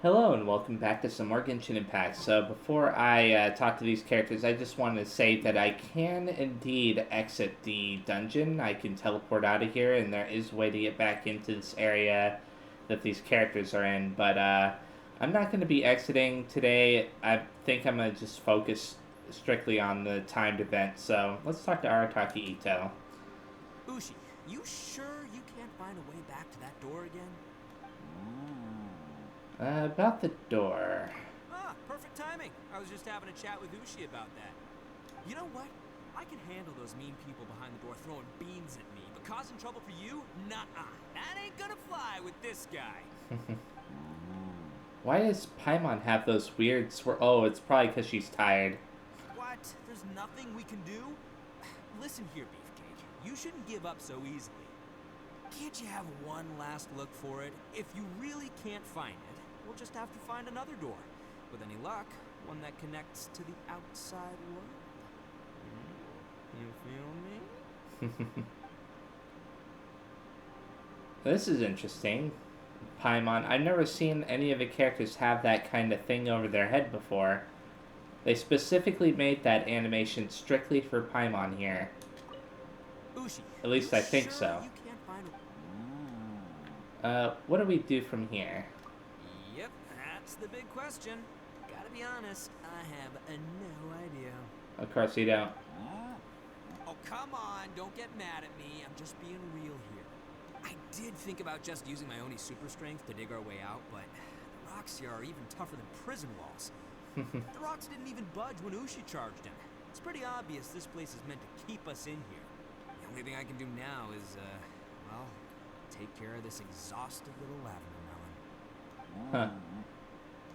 Hello and welcome back to some more Genshin Impact. So before I talk to these characters, I just wanted to say that I can indeed exit the dungeon. I can teleport out of here, and there is a way to get back into this area that these characters are in. But I'm not going to be exiting today. I think I'm going to just focus strictly on the timed event. So let's talk to Arataki Ito. Ushi, you sure you can't find a way back to that door again? About the door. Ah, perfect timing. I was just having a chat with Ushi about that. You know what? I can handle those mean people behind the door throwing beans at me, but causing trouble for you? Nuh-uh. That ain't gonna fly with this guy. Why does Paimon have those weird Oh, it's probably because she's tired. What? There's nothing we can do? Listen here, Beefcake. You shouldn't give up so easily. Can't you have one last look for it? If you really can't find it, we'll just have to find another door. With any luck, one that connects to the outside world. You feel me? This is interesting. Paimon. I've never seen any of the characters have that kind of thing over their head before. They specifically made that animation strictly for Paimon here. Ushi, At least I think sure so. You can't find What do we do from here? Yep, that's the big question. Gotta be honest, I have no idea. Of course you don't. Oh, come on, don't get mad at me. I'm just being real here. I did think about just using my Oni super strength to dig our way out, but the rocks here are even tougher than prison walls. The rocks didn't even budge when Ushi charged in. It's pretty obvious this place is meant to keep us in here. The only thing I can do now is, well, take care of this exhausted little lavender melon.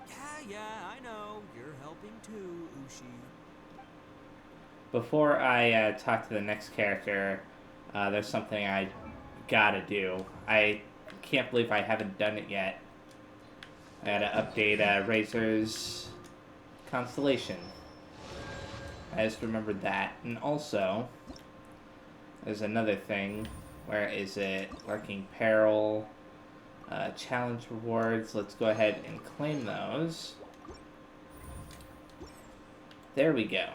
Huh. Yeah, I know. You're helping too, Ushi. Before I talk to the next character, there's something I gotta do. I can't believe I haven't done it yet. I gotta update Razor's constellation. I just remembered that. And also, there's another thing. Where is it? Lurking Peril. Challenge rewards. Let's go ahead and claim those. There we go.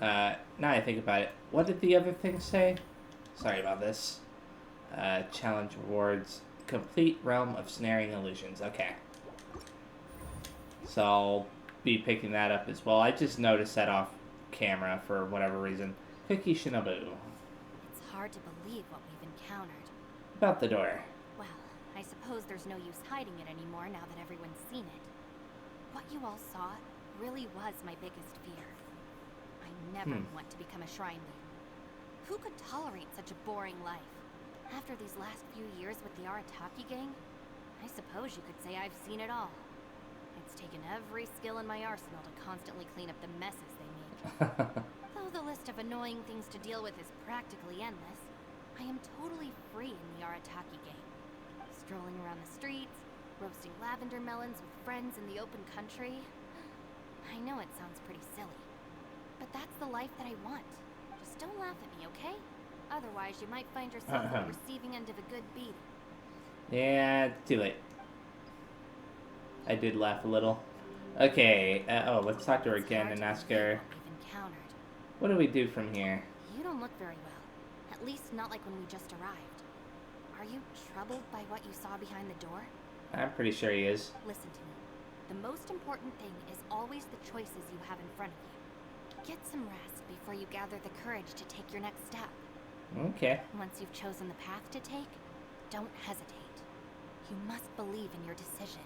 Now I think about it. What did the other thing say? Sorry about this. Challenge rewards. Complete realm of snaring illusions. Okay. So I'll be picking that up as well. I just noticed that off camera for whatever reason. Cookie Shinobu. It's hard to believe what we've encountered. About the door. Well, I suppose there's no use hiding it anymore now that everyone's seen it. What you all saw really was my biggest fear. I never want to become a shrine leader. Who could tolerate such a boring life? After these last few years with the Arataki gang, I suppose you could say I've seen it all. It's taken every skill in my arsenal to constantly clean up the messes they make. Though the list of annoying things to deal with is practically endless, I am totally free in the Arataki gang. Strolling around the streets, roasting lavender melons with friends in the open country. I know it sounds pretty silly, but that's the life that I want. Just don't laugh at me, okay? Otherwise, you might find yourself on the receiving end of a good beating. Yeah, too late. I did laugh a little. Okay, let's talk to her again and ask her, what do we do from here? You don't look very well. At least not like when we just arrived. Are you troubled by what you saw behind the door? I'm pretty sure he is. Listen to me. The most important thing is always the choices you have in front of you. Get some rest before you gather the courage to take your next step. Okay. Once you've chosen the path to take, don't hesitate. You must believe in your decision.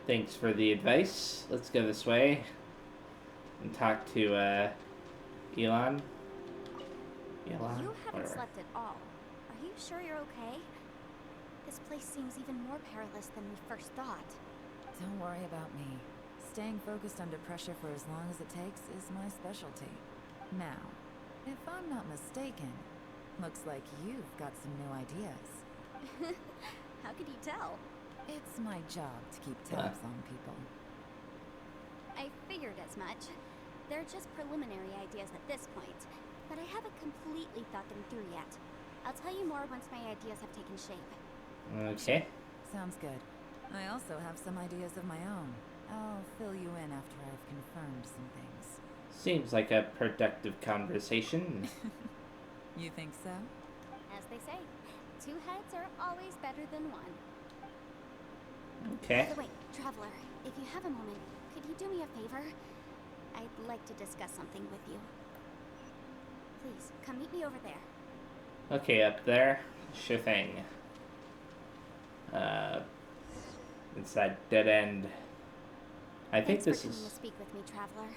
Thanks for the advice. Let's go this way and talk to Elon. Elon? You haven't Whatever. slept at all. Are you sure you're okay? This place seems even more perilous than we first thought. Don't worry about me. Staying focused under pressure for as long as it takes is my specialty. Now, if I'm not mistaken, looks like you've got some new ideas. How could you tell? It's my job to keep tabs on people. I figured as much. They're just preliminary ideas at this point, but I haven't completely thought them through yet. I'll tell you more once my ideas have taken shape. Okay. Sounds good. I also have some ideas of my own. I'll fill you in after I've confirmed some things. Seems like a productive conversation. You think so? As they say, two heads are always better than one. Okay. By the way, Traveler, if you have a moment, could you do me a favor? I'd like to discuss something with you. Please, come meet me over there. Okay, up there. Sure thing. It's that dead end. I think Thanks this for coming to is. speak with me, Traveler.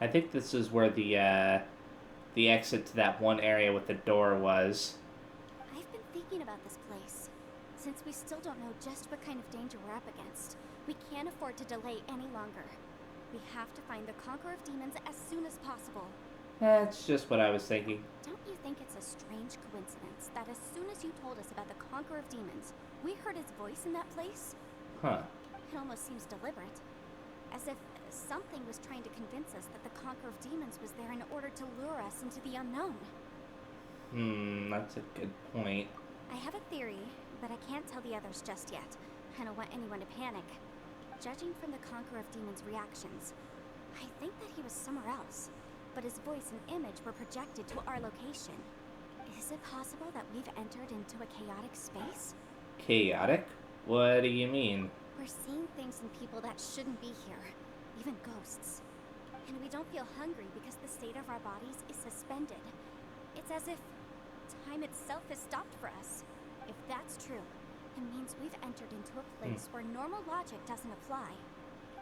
I think this is where the exit to that one area with the door was. I've been thinking about this place. Since we still don't know just what kind of danger we're up against, we can't afford to delay any longer. We have to find the Conqueror of Demons as soon as possible. That's just what I was thinking. Don't you think it's a strange coincidence that as soon as you told us about the Conqueror of Demons, we heard his voice in that place? Huh. It almost seems deliberate. As if something was trying to convince us that the Conqueror of Demons was there in order to lure us into the unknown. That's a good point. I have a theory, but I can't tell the others just yet. I don't want anyone to panic. Judging from the Conqueror of Demons' reactions, I think that he was somewhere else, but his voice and image were projected to our location. Is it possible that we've entered into a chaotic space? Chaotic? What do you mean? We're seeing things and people that shouldn't be here, even ghosts. And we don't feel hungry because the state of our bodies is suspended. It's as if time itself has stopped for us. If that's true, it means we've entered into a place where normal logic doesn't apply.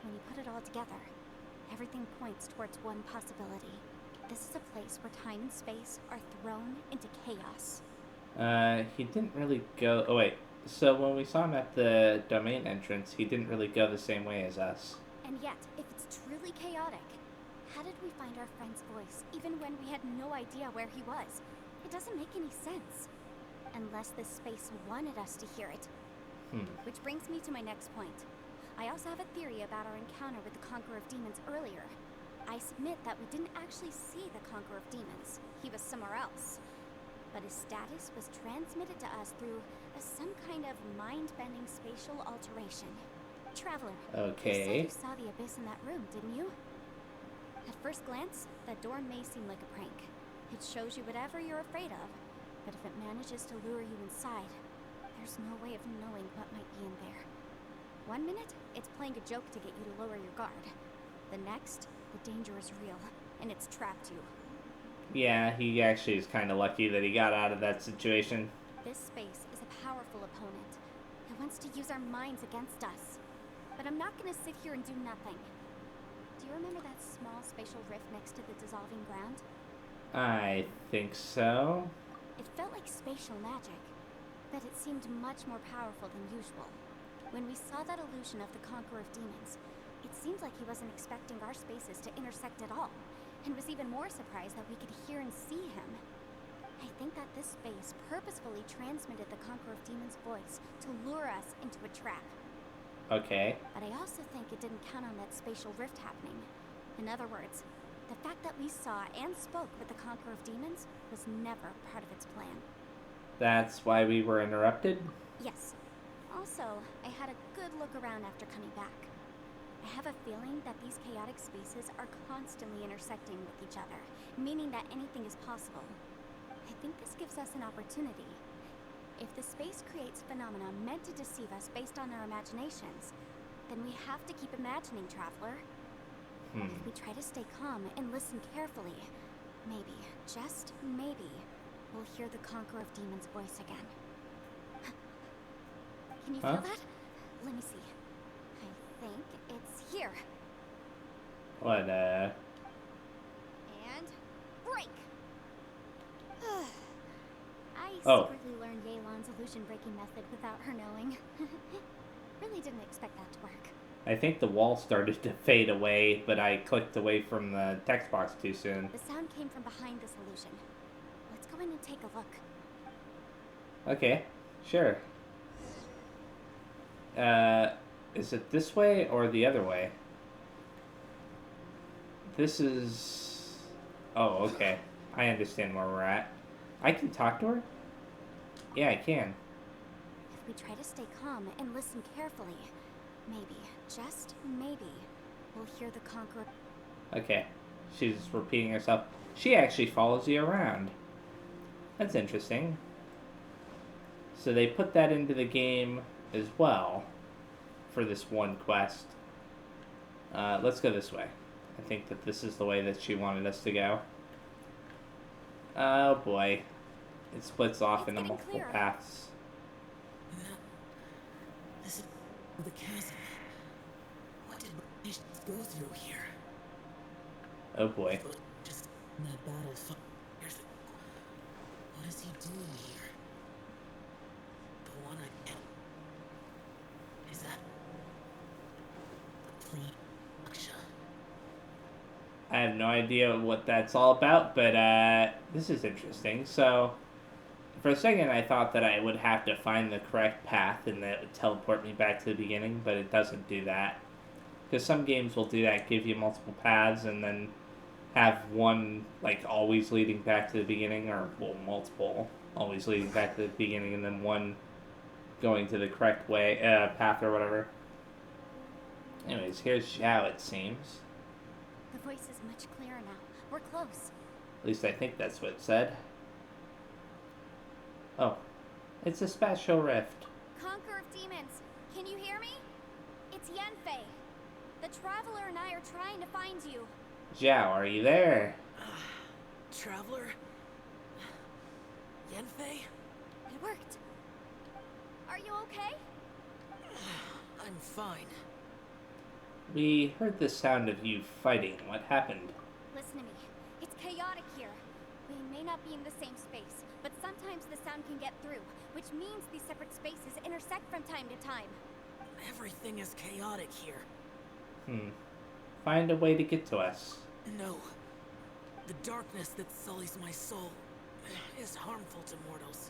When you put it all together, everything points towards one possibility. This is a place where time and space are thrown into chaos. He didn't really go. Oh, wait. So when we saw him at the domain entrance, he didn't really go the same way as us. And yet, if it's truly chaotic, how did we find our friend's voice, even when we had no idea where he was? It doesn't make any sense. Unless this space wanted us to hear it. Which brings me to my next point. I also have a theory about our encounter with the Conqueror of Demons earlier. I submit that we didn't actually see the Conqueror of Demons. He was somewhere else. But his status was transmitted to us through some kind of mind-bending spatial alteration. Traveler, Okay. you said you saw the abyss in that room, didn't you? At first glance, that door may seem like a prank. It shows you whatever you're afraid of, but if it manages to lure you inside, there's no way of knowing what might be in there. 1 minute, it's playing a joke to get you to lower your guard. The next, the danger is real, and it's trapped you. Yeah, he actually is kind of lucky that he got out of that situation. This space is a powerful opponent. It wants to use our minds against us. But I'm not gonna sit here and do nothing. Do you remember that small spatial rift next to the dissolving ground? I think so. It felt like spatial magic, but it seemed much more powerful than usual. When we saw that illusion of the Conqueror of Demons, it seemed like he wasn't expecting our spaces to intersect at all, and was even more surprised that we could hear and see him. I think that this space purposefully transmitted the Conqueror of Demons' voice to lure us into a trap. Okay. But I also think it didn't count on that spatial rift happening. In other words, the fact that we saw and spoke with the Conqueror of Demons was never part of its plan. That's why we were interrupted? Yes. Also, I had a good look around after coming back. I have a feeling that these chaotic spaces are constantly intersecting with each other, meaning that anything is possible. I think this gives us an opportunity. If the space creates phenomena meant to deceive us based on our imaginations, then we have to keep imagining, Traveler. If we try to stay calm and listen carefully, maybe, just maybe, we'll hear the Conqueror of Demons' voice again. Can you feel that? Let me see. I think it's here. What, And break! I secretly learned Yelan's illusion-breaking method without her knowing. Really didn't expect that to work. I think the wall started to fade away, but I clicked away from the text box too soon. The sound came from behind this illusion. Let's go in and take a look. Okay, sure. Is it this way or the other way? This is... Oh, okay. I understand where we're at. I can talk to her? Yeah, I can. If we try to stay calm and listen carefully, maybe, just maybe, we'll hear the Conqueror. Okay. She's repeating herself. She actually follows you around. That's interesting. So they put that into the game as well for this one quest. Let's go this way. I think that this is the way that she wanted us to go. Oh boy. It splits off into multiple clearer. paths. This is the chasm. What did British go through here? Oh boy. Just in that battle 5 years ago. What is he doing here? The one I can't. Is that the clean Aksha? I have no idea what that's all about, but this is interesting. So, for a second I thought that I would have to find the correct path and that it would teleport me back to the beginning, but it doesn't do that. Because some games will do that, give you multiple paths and then have one, like, always leading back to the beginning, or, well, multiple always leading back to the beginning, and then one going to the correct way, path or whatever. Anyways, here's Zhao, it seems. The voice is much clearer now. We're close. At least I think that's what it said. Oh. It's a special rift. Conqueror of demons, can you hear me? It's Yanfei. The Traveler and I are trying to find you. Zhao, are you there? Traveler? Yanfei? It worked. Are you okay? I'm fine. We heard the sound of you fighting. What happened? Listen to me. It's chaotic here. We may not be in the same space, but sometimes the sound can get through, which means these separate spaces intersect from time to time. Everything is chaotic here. Find a way to get to us. No. The darkness that sullies my soul is harmful to mortals.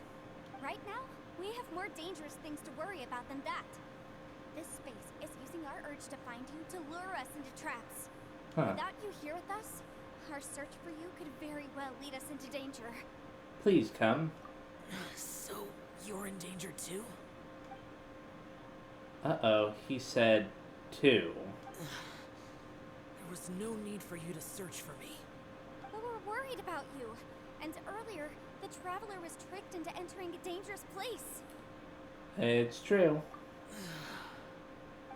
Right now, we have more dangerous things to worry about than that. This space is using our urge to find you to lure us into traps. Without you here with us, our search for you could very well lead us into danger. Please come. So, you're in danger too? Uh-oh, he said two. There was no need for you to search for me. But we're worried about you. And earlier, the Traveler was tricked into entering a dangerous place. It's true.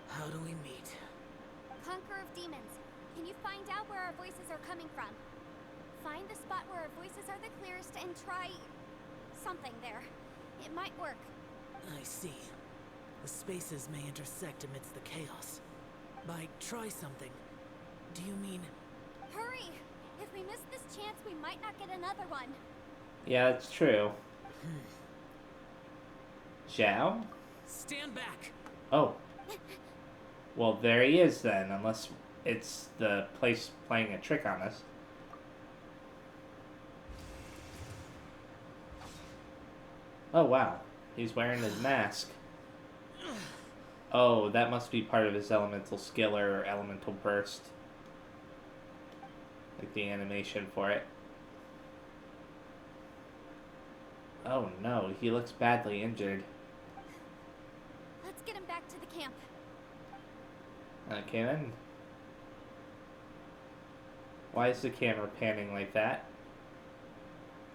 How do we meet? Conqueror of demons, can you find out where our voices are coming from? Find the spot where our voices are the clearest and try something there. It might work. I see. The spaces may intersect amidst the chaos. By try something, do you mean... Hurry! If we miss this chance, we might not get another one. Yeah, that's true. Zhao? Stand back! Oh. Well, there he is then, unless it's the place playing a trick on us. Oh, wow. He's wearing his mask. Oh, that must be part of his elemental skill or elemental burst. Like the animation for it. Oh no, he looks badly injured. Let's get him back to the camp. Okay then. Why is the camera panning like that?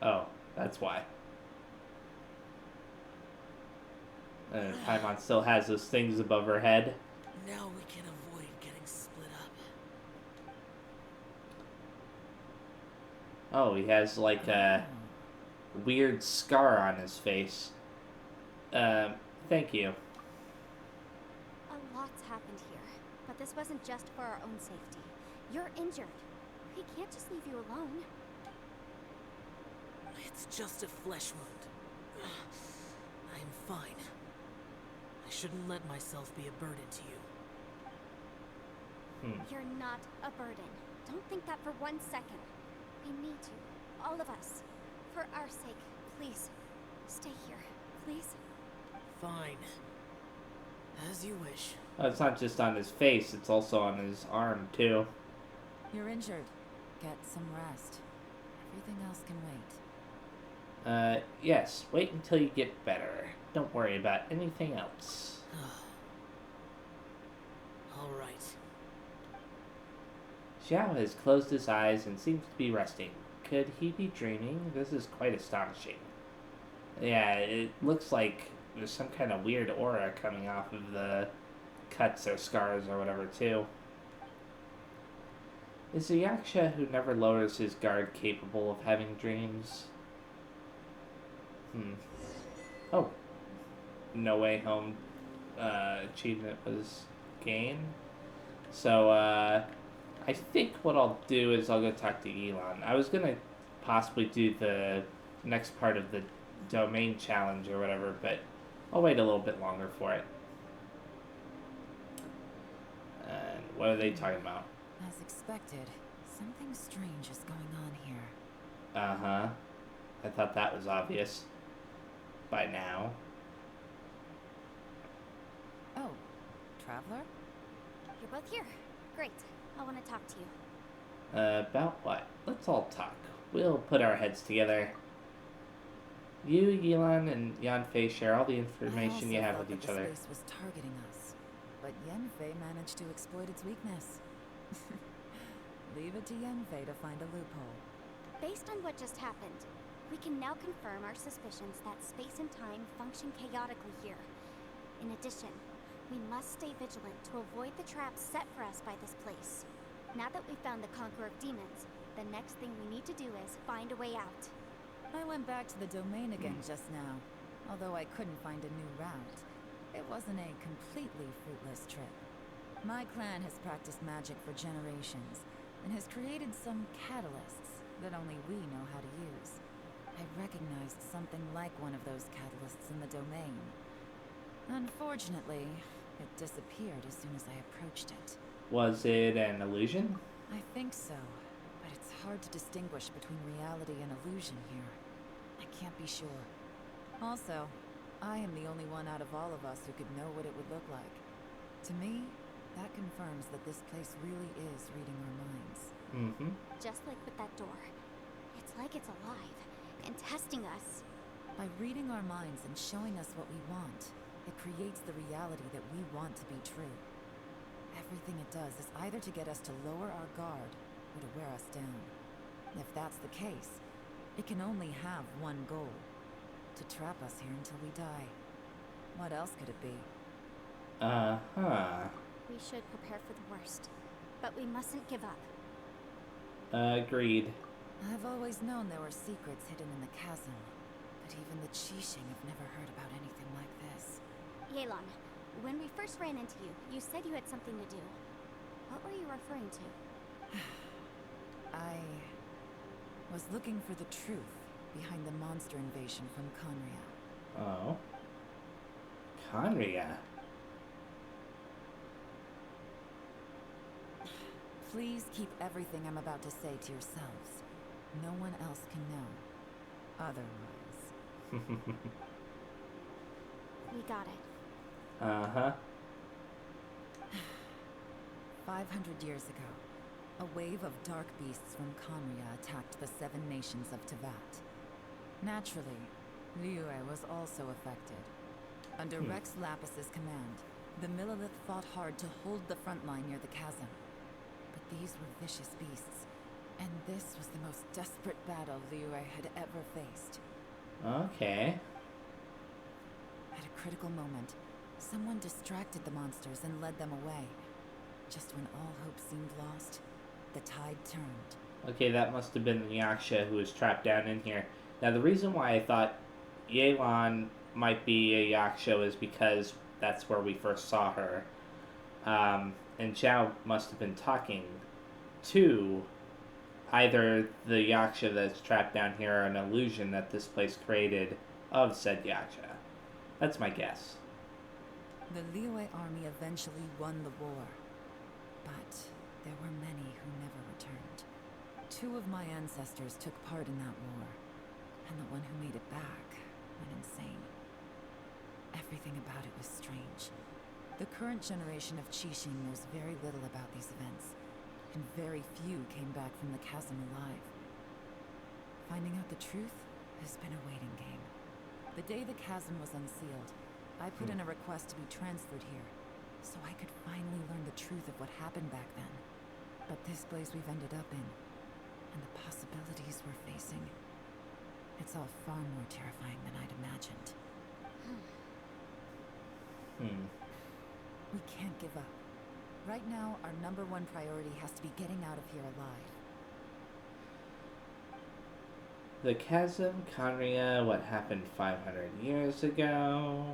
Oh, that's why. Paimon still has those things above her head. Now we can avoid getting split up. Oh, he has like a weird scar on his face. Thank you. A lot's happened here, but this wasn't just for our own safety. You're injured. We can't just leave you alone. It's just a flesh wound. I'm fine. I shouldn't let myself be a burden to you. You're not a burden. Don't think that for 1 second. We need you. All of us. For our sake, please. Stay here. Please. Fine. As you wish. Oh, it's not just on his face, it's also on his arm, too. You're injured. Get some rest. Everything else can wait. Yes. Wait until you get better. Don't worry about anything else. All right. Xiao has closed his eyes and seems to be resting. Could he be dreaming? This is quite astonishing. Yeah, it looks like there's some kind of weird aura coming off of the cuts or scars or whatever, too. Is the Yaksha who never lowers his guard capable of having dreams? Oh. No Way Home achievement was gained. So, I think what I'll do is I'll go talk to Elon. I was going to possibly do the next part of the domain challenge or whatever, but I'll wait a little bit longer for it. And what are they talking about? As expected, something strange is going on here. Uh-huh. I thought that was obvious by now. Oh, Traveler? You're both here. Great. I want to talk to you. About what? Let's all talk. We'll put our heads together. You, Yelan, and Yanfei share all the information you have with each other. The space was targeting us, but Yanfei managed to exploit its weakness. Leave it to Yanfei to find a loophole. Based on what just happened, we can now confirm our suspicions that space and time function chaotically here. In addition, we must stay vigilant to avoid the traps set for us by this place. Now that we've found the Conqueror of Demons, the next thing we need to do is find a way out. I went back to the domain again just now. Although I couldn't find a new route, it wasn't a completely fruitless trip. My clan has practiced magic for generations, and has created some catalysts that only we know how to use. I recognized something like one of those catalysts in the domain. Unfortunately, it disappeared as soon as I approached it. Was it an illusion? I think so, but it's hard to distinguish between reality and illusion here. I can't be sure. Also, I am the only one out of all of us who could know what it would look like. To me, that confirms that this place really is reading our minds. Mm-hmm. Just like with that door. It's like it's alive and testing us. By reading our minds and showing us what we want, it creates the reality that we want to be true. Everything it does is either to get us to lower our guard or to wear us down. If that's the case, it can only have one goal: to trap us here until we die. What else could it be? Uh-huh. We should prepare for the worst, but we mustn't give up. Agreed. I've always known there were secrets hidden in the chasm, but even the Qixing have never heard about anything like this. Yelan, when we first ran into you, you said you had something to do. What were you referring to? I was looking for the truth behind the monster invasion from Conria. Oh. Conria. Please keep everything I'm about to say to yourselves. No one else can know. Otherwise. We got it. Uh-huh. 500 years ago, a wave of dark beasts from Conria attacked the 7 nations of Tevat. Naturally, Liyue was also affected. Under Rex Lapis's command, the Millelith fought hard to hold the front line near the chasm. But these were vicious beasts, and this was the most desperate battle Liyue had ever faced. Okay. At a critical moment, someone distracted the monsters and led them away. Just when all hope seemed lost, the tide turned. Okay, that must have been the Yaksha who was trapped down in here. Now, the reason why I thought Yelan might be a Yaksha is because that's where we first saw her. And Zhao must have been talking to either the Yaksha that's trapped down here or an illusion that this place created of said Yaksha. That's my guess. The Liyue army eventually won the war, but there were many who never returned. 2 of my ancestors took part in that war, and the one who made it back went insane. Everything about it was strange. The current generation of Qixing knows very little about these events, and very few came back from the chasm alive. Finding out the truth has been a waiting game. The day the chasm was unsealed, I put in a request to be transferred here, so I could finally learn the truth of what happened back then. But this place we've ended up in, and the possibilities we're facing, it's all far more terrifying than I'd imagined. We can't give up. Right now, our #1 priority has to be getting out of here alive. The chasm, Conria, what happened 500 years ago?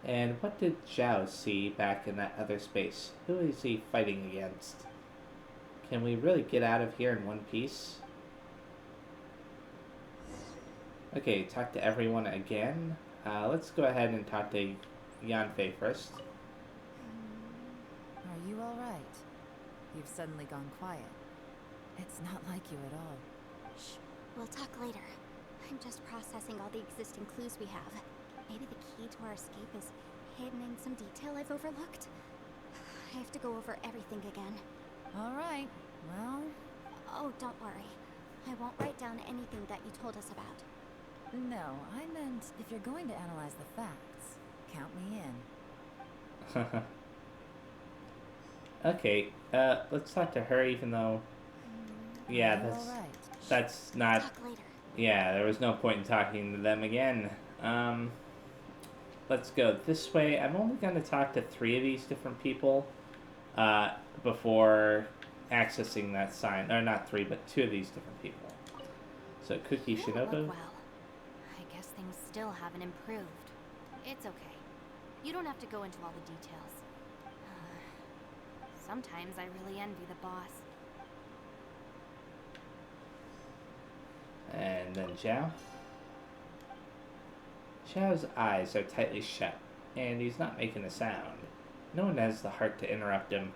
And what did Zhao see back in that other space? Who is he fighting against? Can we really get out of here in one piece? Okay, talk to everyone again. Let's go ahead and talk to Yanfei first. Are you alright? You've suddenly gone quiet. It's not like you at all. Shh, we'll talk later. I'm just processing all the existing clues we have. Maybe the key to our escape is hidden in some detail I've overlooked. I have to go over everything again. Alright, well... Oh, don't worry. I won't write down anything that you told us about. No, I meant if you're going to analyze the facts, count me in. Okay, let's talk to her even though... Yeah, that's not... Talk later. Yeah, there was no point in talking to them again. Let's go this way. I'm only going to talk to 3 of these different people before accessing that sign. Or not 3, but 2 of these different people. So, Cookie You don't look Shinobu. well. I guess things still haven't improved. It's okay. You don't have to go into all the details. Sometimes I really envy the boss. And then Zhao. Zhao's eyes are tightly shut, and he's not making a sound. No one has the heart to interrupt him.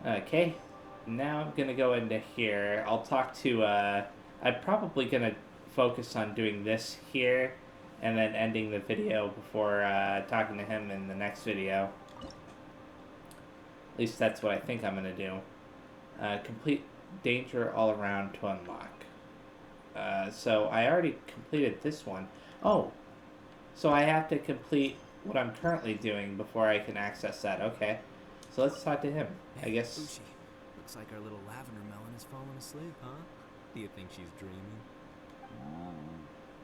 Okay, now I'm gonna go into here. I'll talk to, I'm probably gonna focus on doing this here, and then ending the video before talking to him in the next video. At least that's what I think I'm gonna do. Complete danger all around to unlock. So I already completed this one. Oh, so I have to complete what I'm currently doing before I can access that. Okay, so let's talk to him. I guess. Uchi, looks like our little lavender melon has fallen asleep, huh? Do you think she's dreaming?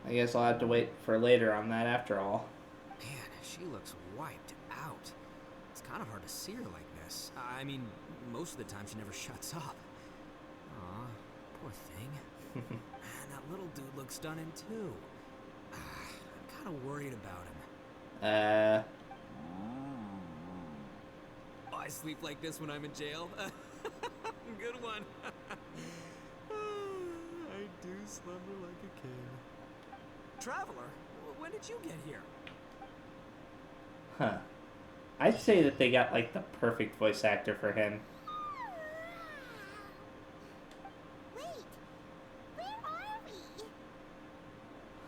I guess I'll have to wait for later on that after all. Man, she looks wiped out. It's kind of hard to see her like this. I mean, most of the time she never shuts up. Aw, poor thing. Man, that little dude looks stunning too. I'm kind of worried about him. Oh, I sleep like this when I'm in jail? Good one. I do slumber like a king. Traveler, when did you get here? Huh. I'd say that they got like the perfect voice actor for him. Wait, where are we?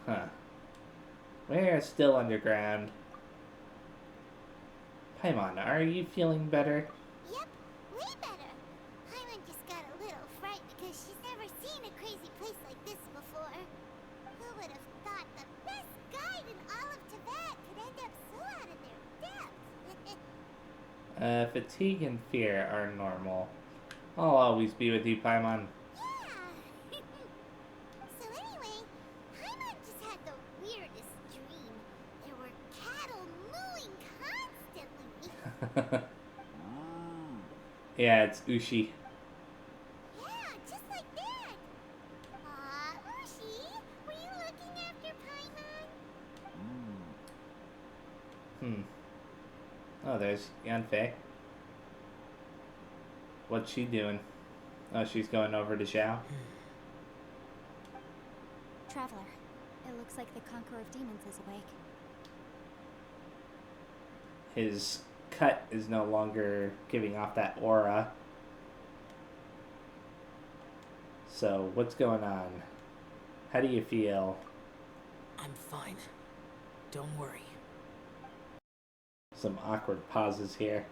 Huh. We're still underground. Paimon, are you feeling better? Yep, way better. Hyman just got a little frightened because she's never seen a crazy place like this before. Who would have thought the best guide in all of Tibet could end up so out of their depth? Fatigue and fear are normal. I'll always be with you, Paimon. Yeah. So anyway, Hyman just had the weirdest dream. There were cattle mooing constantly. Yeah, it's Ushi. Yeah, just like that. Aw, Ushi, were you looking after Paimon? Oh, there's Yanfei. What's she doing? Oh, she's going over to Zhao. Traveler, it looks like the Conqueror of Demons is awake. His cut is no longer giving off that aura. So, what's going on? How do you feel? I'm fine. Don't worry. Some awkward pauses here.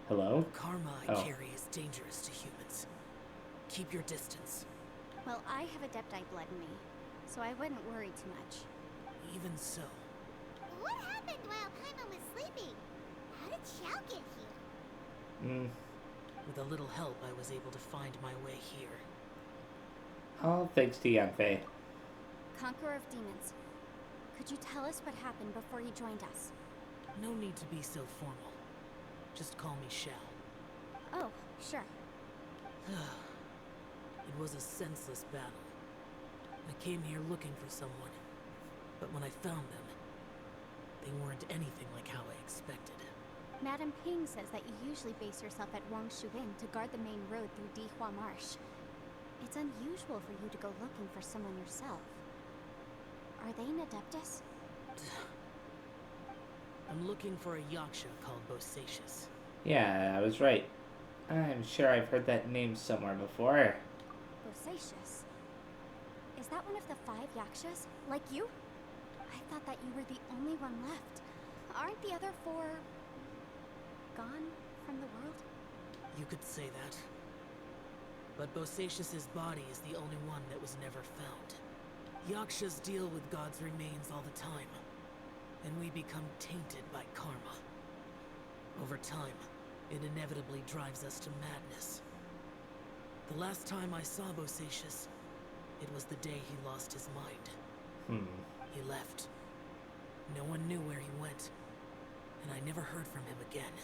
Hello? The karma I carry is dangerous to humans. Keep your distance. Well, I have Adepti blood in me, so I wouldn't worry too much. Even so, What happened while Paimon was sleeping? How did Xiao get here? with a little help, I was able to find my way here. All thanks to Yanfei. Conqueror of Demons, could you tell us what happened before you joined us? No need to be so formal. Just call me Xiao. Oh, sure. It was a senseless battle. I came here looking for someone, but when I found them, they weren't anything like how I expected. Madame Ping says that you usually base yourself at Wangshu Inn to guard the main road through Dihua Marsh. It's unusual for you to go looking for someone yourself. Are they an Adeptus? I'm looking for a Yaksha called Bosacius. Yeah, I was right. I'm sure I've heard that name somewhere before. Bosacius? Is that one of the 5 Yakshas? Like you? I thought that you were the only one left. Aren't the other 4... gone from the world? You could say that. But Bosacius's body is the only one that was never found. Yakshas deal with God's remains all the time, and we become tainted by karma. Over time, it inevitably drives us to madness. The last time I saw Bosacius, it was the day he lost his mind. He left. No one knew where he went, and I never heard from him again.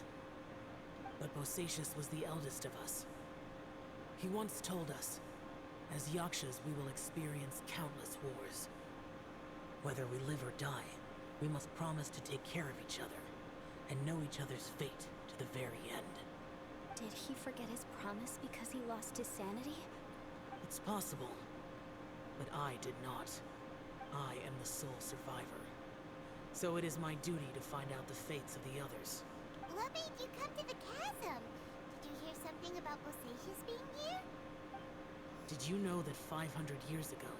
But Bosacius was the eldest of us. He once told us, as Yakshas we will experience countless wars. Whether we live or die, we must promise to take care of each other, and know each other's fate to the very end. Did he forget his promise because he lost his sanity? It's possible, but I did not. I am the sole survivor. So it is my duty to find out the fates of the others. What made you come to the chasm? Did you hear something about Bosacius being here? Did you know that 500 years ago,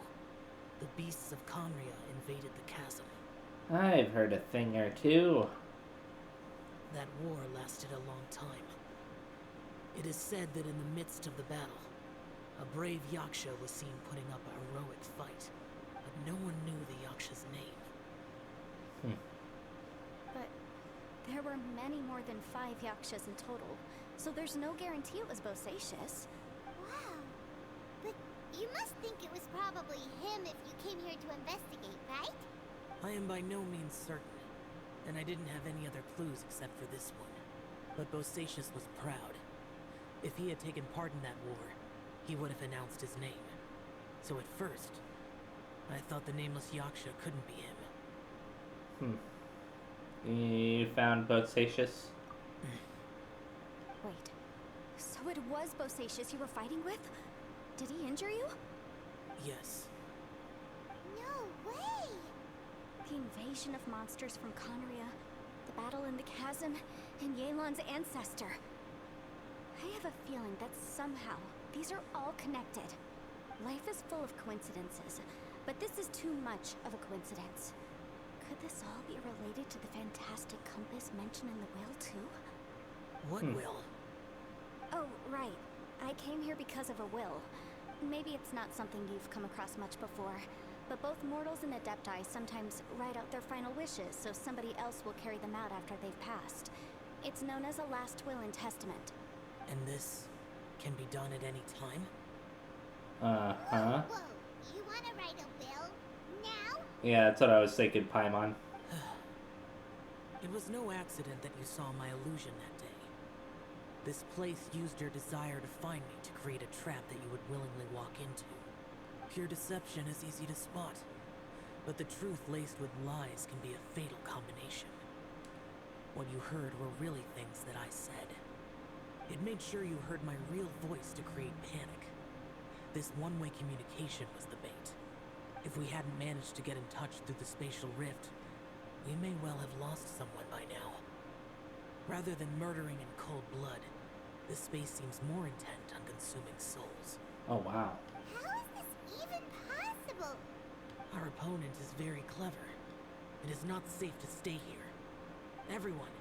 the beasts of Conria invaded the chasm? I've heard a thing or two. That war lasted a long time. It is said that in the midst of the battle, a brave Yaksha was seen putting up a heroic fight, but no one knew the Yaksha's name. But there were many more than 5 Yakshas in total, so there's no guarantee it was Bosacius. Wow. But you must think it was probably him if you came here to investigate, right? I am by no means certain, and I didn't have any other clues except for this one. But Bosacius was proud. If he had taken part in that war, he would have announced his name. So at first, I thought the nameless Yaksha couldn't be him. You found Bosacius? Wait, so it was Bosacius you were fighting with? Did he injure you? Yes. No way! The invasion of monsters from Conria, the battle in the chasm, and Yelan's ancestor. I have a feeling that somehow these are all connected. Life is full of coincidences, but this is too much of a coincidence. Could this all be related to the fantastic compass mentioned in the will, too? What will? Oh, right. I came here because of a will. Maybe it's not something you've come across much before, but both mortals and Adepti sometimes write out their final wishes so somebody else will carry them out after they've passed. It's known as a last will and testament. And this can be done at any time? Uh-huh. Whoa, you wanna write a will? Now? Yeah, that's what I was thinking, Paimon. It was no accident that you saw my illusion that day. This place used your desire to find me to create a trap that you would willingly walk into. Pure deception is easy to spot, but the truth laced with lies can be a fatal combination. What you heard were really things that I said. It made sure you heard my real voice to create panic. This one-way communication was the bait. If we hadn't managed to get in touch through the spatial rift, we may well have lost someone by now. Rather than murdering in cold blood, this space seems more intent on consuming souls. Oh, wow. How is this even possible? Our opponent is very clever. It is not safe to stay here. Everyone,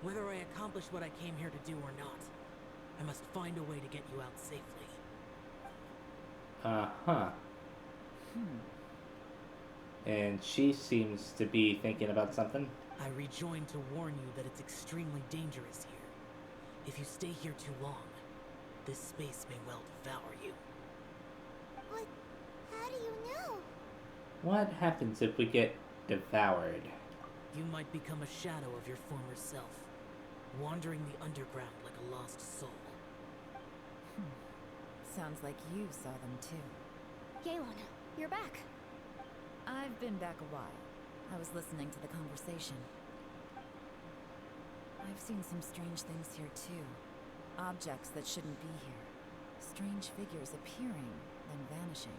whether I accomplish what I came here to do or not, I must find a way to get you out safely. Uh-huh. And she seems to be thinking about something. I rejoined to warn you that it's extremely dangerous here. If you stay here too long, this space may well devour you. But how do you know? What happens if we get devoured? You might become a shadow of your former self, wandering the underground like a lost soul. Sounds like you saw them too. Yelan, you're back. I've been back a while. I was listening to the conversation. I've seen some strange things here too. Objects that shouldn't be here. Strange figures appearing, then vanishing.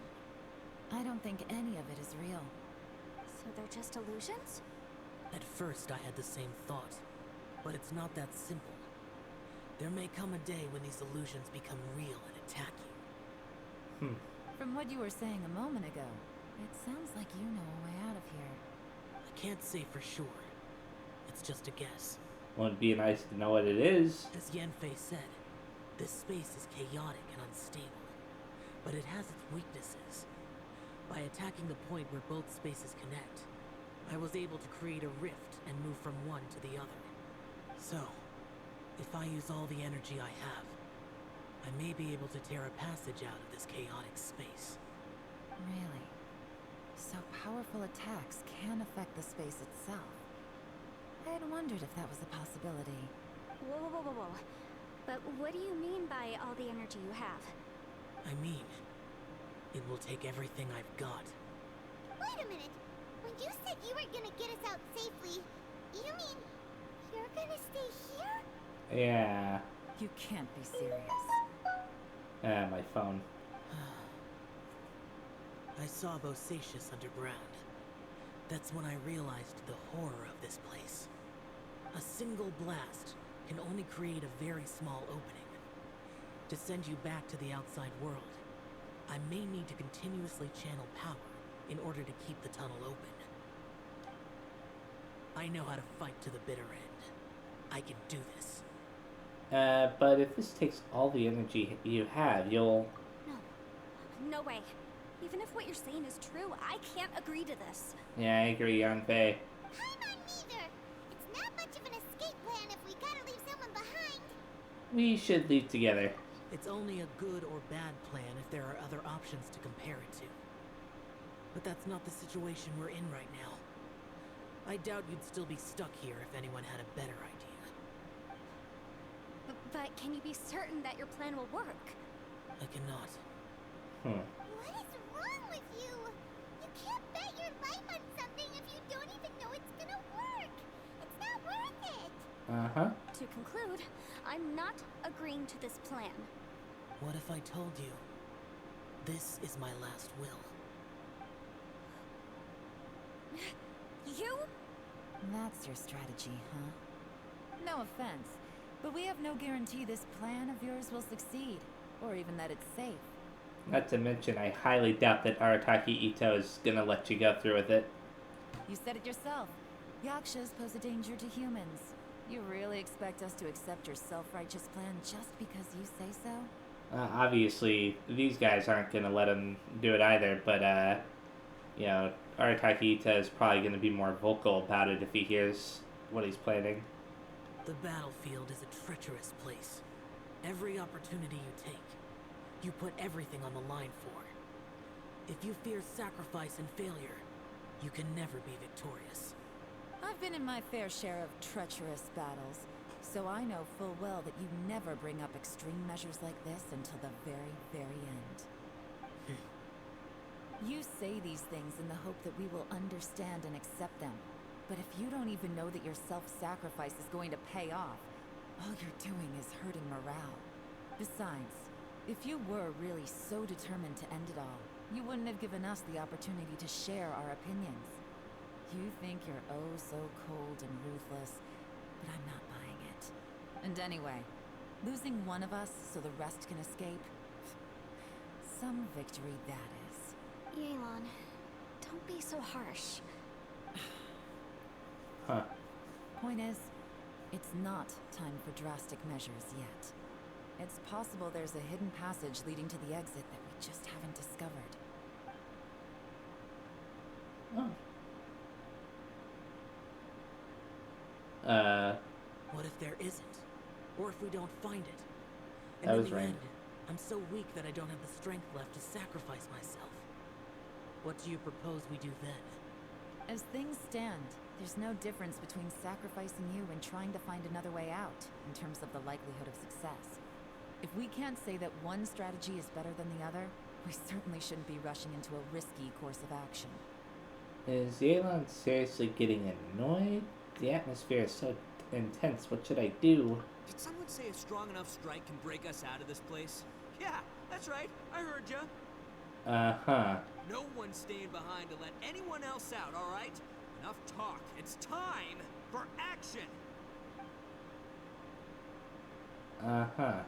I don't think any of it is real. So they're just illusions? At first I had the same thought, but it's not that simple. There may come a day when these illusions become real and attack you. From what you were saying a moment ago, it sounds like you know a way out of here. I can't say for sure. It's just a guess. Well, it'd be nice to know what it is. As Yanfei said, this space is chaotic and unstable, but it has its weaknesses. By attacking the point where both spaces connect, I was able to create a rift and move from one to the other. So, if I use all the energy I have, I may be able to tear a passage out of this chaotic space. Really? So powerful attacks can affect the space itself. I had wondered if that was a possibility. Whoa. But what do you mean by all the energy you have? I mean, it will take everything I've got. Wait a minute. When you said you were gonna get us out safely, you mean you're gonna stay here? Yeah. You can't be serious. My phone. I saw Bosacius underground. That's when I realized the horror of this place. A single blast can only create a very small opening. To send you back to the outside world, I may need to continuously channel power in order to keep the tunnel open. I know how to fight to the bitter end. I can do this. But if this takes all the energy you have, you'll... No way. Even if what you're saying is true, I can't agree to this. Yeah, I agree, Yanfei. I'm on neither. It's not much of an escape plan if we gotta leave someone behind. We should leave together. It's only a good or bad plan if there are other options to compare it to. But that's not the situation we're in right now. I doubt you'd still be stuck here if anyone had a better idea. But can you be certain that your plan will work? I cannot. What is wrong with you? You can't bet your life on something if you don't even know it's gonna work. It's not worth it. Uh-huh. To conclude, I'm not agreeing to this plan. What if I told you, this is my last will? You? That's your strategy, huh? No offense, but we have no guarantee this plan of yours will succeed, or even that it's safe. Not to mention, I highly doubt that Arataki Ito is gonna let you go through with it. You said it yourself. Yakshas pose a danger to humans. You really expect us to accept your self-righteous plan just because you say so? Obviously, these guys aren't gonna let him do it either, but, you know, Arataki Ito is probably gonna be more vocal about it if he hears what he's planning. The battlefield is a treacherous place. Every opportunity you take, you put everything on the line for. If you fear sacrifice and failure, you can never be victorious. I've been in my fair share of treacherous battles, so I know full well that you never bring up extreme measures like this until the very, very end. You say these things in the hope that we will understand and accept them. But if you don't even know that your self-sacrifice is going to pay off, all you're doing is hurting morale. Besides, if you were really so determined to end it all, you wouldn't have given us the opportunity to share our opinions. You think you're oh so cold and ruthless, but I'm not buying it. And anyway, losing one of us so the rest can escape? Some victory that is. Yelan, don't be so harsh. Huh. Point is, it's not time for drastic measures yet. It's possible there's a hidden passage leading to the exit that we just haven't discovered. Oh. What if there isn't? Or if we don't find it? That And was in the right. end, I'm so weak that I don't have the strength left to sacrifice myself. What do you propose we do then? As things stand, there's no difference between sacrificing you and trying to find another way out, in terms of the likelihood of success. If we can't say that one strategy is better than the other, we certainly shouldn't be rushing into a risky course of action. Is Yelan seriously getting annoyed? The atmosphere is so intense. What should I do? Did someone say a strong enough strike can break us out of this place? Yeah, that's right. I heard ya. Uh-huh. No one's staying behind to let anyone else out, all right? Enough talk. It's time for action. Uh-huh.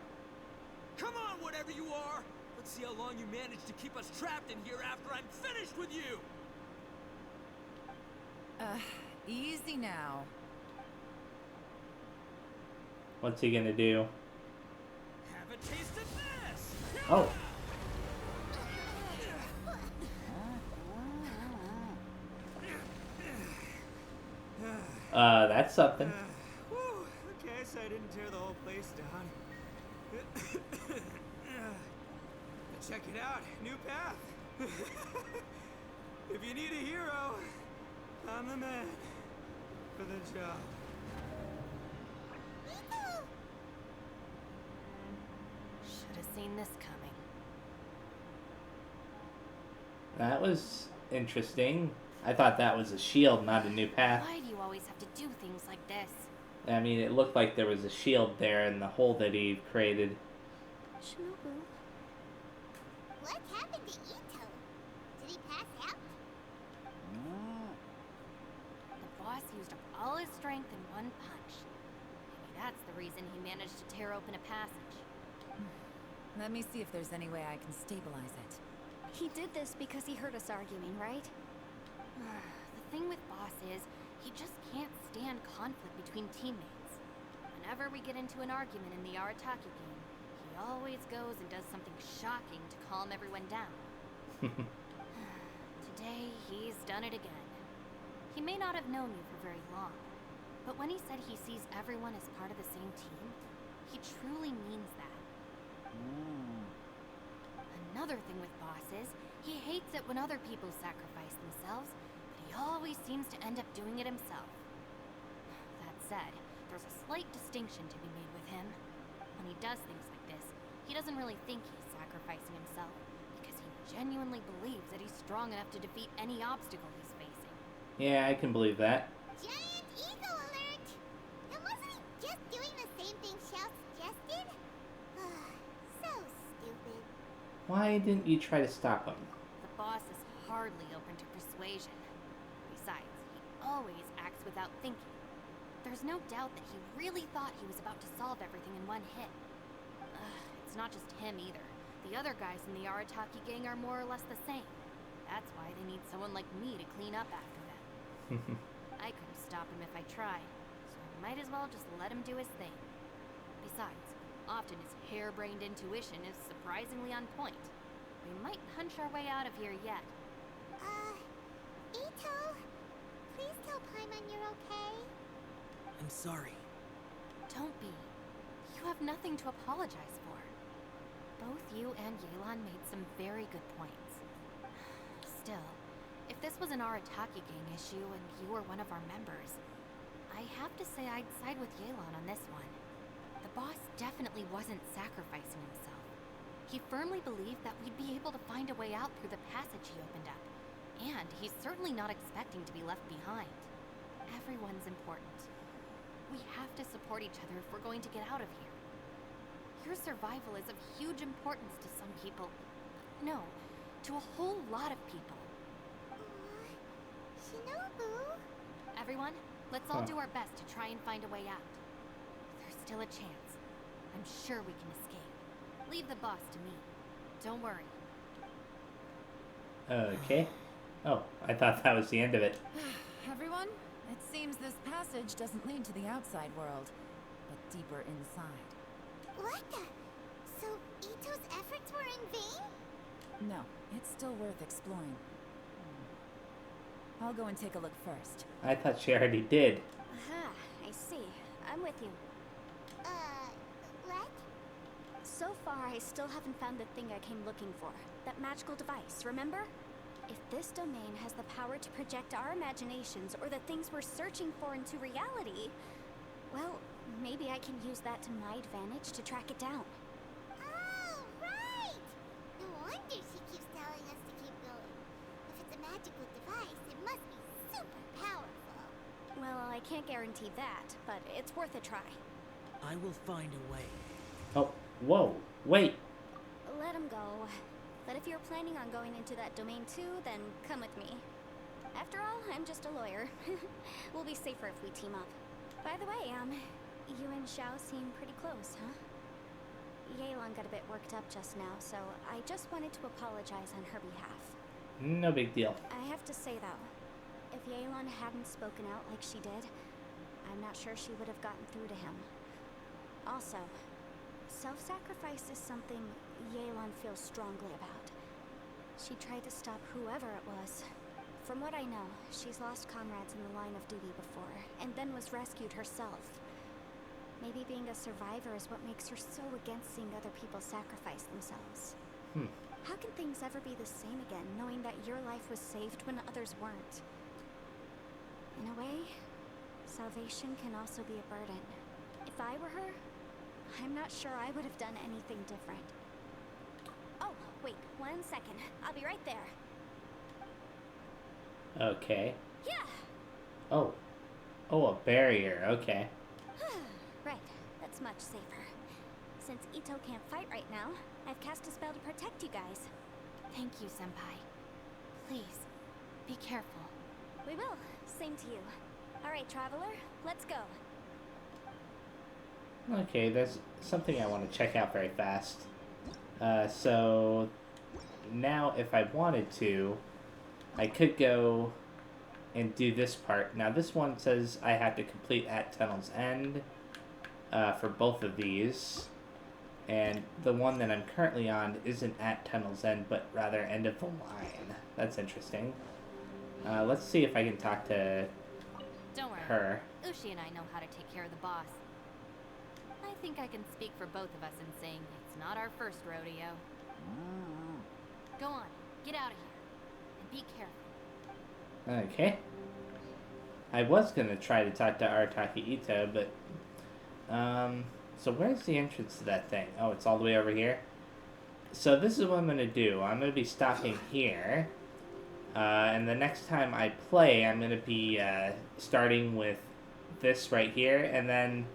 Come on, whatever you are. Let's see how long you manage to keep us trapped in here after I'm finished with you. Easy now. What's he gonna do? Have a taste of this. Oh. That's something. Whew, okay, so I didn't tear the whole place down. Check it out, new path. If you need a hero, I'm the man for the job. Should have seen this coming. That was interesting. I thought that was a shield, not a new path. Why do you always have to do things like this? I mean, it looked like there was a shield there in the hole that he created. Shinobu. What happened to Ito? Did he pass out? The boss used up all his strength in one punch. Maybe that's the reason he managed to tear open a passage. Let me see if there's any way I can stabilize it. He did this because he heard us arguing, right? The thing with Boss is, he just can't stand conflict between teammates. Whenever we get into an argument in the Arataki game, he always goes and does something shocking to calm everyone down. Today, he's done it again. He may not have known you for very long, but when he said he sees everyone as part of the same team, he truly means that. Another thing with Boss is, he hates it when other people sacrifice themselves, but he always seems to end up doing it himself. That said, there's a slight distinction to be made with him. When he does things like this, he doesn't really think he's sacrificing himself, because he genuinely believes that he's strong enough to defeat any obstacle he's facing. Yeah, I can believe that. Giant ego alert! And wasn't he just doing the same thing Shell suggested? So stupid. Why didn't you try to stop him? The boss is hardly open to persuasion. Besides, he always acts without thinking. There's no doubt that he really thought he was about to solve everything in one hit. It's not just him either. The other guys in the Arataki gang are more or less the same. That's why they need someone like me to clean up after them. I couldn't stop him if I tried, so I might as well just let him do his thing. Besides, often his harebrained intuition is surprisingly on point. We might punch our way out of here yet. Ito, please tell Paimon you're okay. I'm sorry. Don't be. You have nothing to apologize for. Both you and Yelan made some very good points. Still, if this was an Arataki gang issue and you were one of our members, I have to say I'd side with Yelan on this one. The boss definitely wasn't sacrificing himself. He firmly believed that we'd be able to find a way out through the passage he opened up. And he's certainly not expecting to be left behind. Everyone's important. We have to support each other if we're going to get out of here. Your survival is of huge importance to some people. No, to a whole lot of people. Shinobu? Everyone, let's all do our best to try and find a way out. There's still a chance. I'm sure we can escape. Leave the boss to me. Don't worry. Okay. Oh, I thought that was the end of it. Everyone, it seems this passage doesn't lead to the outside world, but deeper inside. What the? So Ito's efforts were in vain? No, it's still worth exploring. I'll go and take a look first. I thought she already did. Aha, I see. I'm with you. What? So far, I still haven't found the thing I came looking for. That magical device, remember? If this domain has the power to project our imaginations or the things we're searching for into reality, well, maybe I can use that to my advantage to track it down. Oh, right! No wonder she keeps telling us to keep going. If it's a magical device, it must be super powerful. Well, I can't guarantee that, but it's worth a try. I will find a way. Oh, whoa, wait. Let him go. But if you're planning on going into that domain too, then come with me. After all, I'm just a lawyer. We'll be safer if we team up. By the way, you and Xiao seem pretty close, huh? Yelan got a bit worked up just now, so I just wanted to apologize on her behalf. No big deal. I have to say though, if Yelan hadn't spoken out like she did, I'm not sure she would have gotten through to him. Also, self-sacrifice is something Yelan feels strongly about. She tried to stop whoever it was. From what I know, she's lost comrades in the line of duty before, and then was rescued herself. Maybe being a survivor is what makes her so against seeing other people sacrifice themselves. How can things ever be the same again, knowing that your life was saved when others weren't? In a way, salvation can also be a burden. If I were her, I'm not sure I would have done anything different. Oh, wait, 1 second. I'll be right there. Okay. Yeah! Oh. Oh, a barrier. Okay. Right, that's much safer. Since Ito can't fight right now, I've cast a spell to protect you guys. Thank you, Senpai. Please, be careful. We will. Same to you. Alright, Traveler, let's go. Okay, there's something I want to check out very fast. So now if I wanted to, I could go and do this part. Now this one says I have to complete at Tunnel's End for both of these. And the one that I'm currently on isn't at Tunnel's End, but rather end of the line. That's interesting. Let's see if I can talk to Don't worry. her. Ushi and I know how to take care of the boss. I think I can speak for both of us in saying it's not our first rodeo. Go on, get out of here. And be careful. Okay. I was gonna try to talk to Arataki Ito, but so where's the entrance to that thing? Oh, it's all the way over here. So this is what I'm gonna do. I'm gonna be stopping here, and the next time I play, I'm gonna be starting with this right here, and then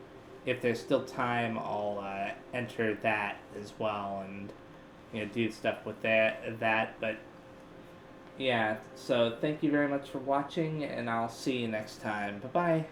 if there's still time, I'll enter that as well, and do stuff with that. But yeah, so thank you very much for watching, and I'll see you next time. Bye bye.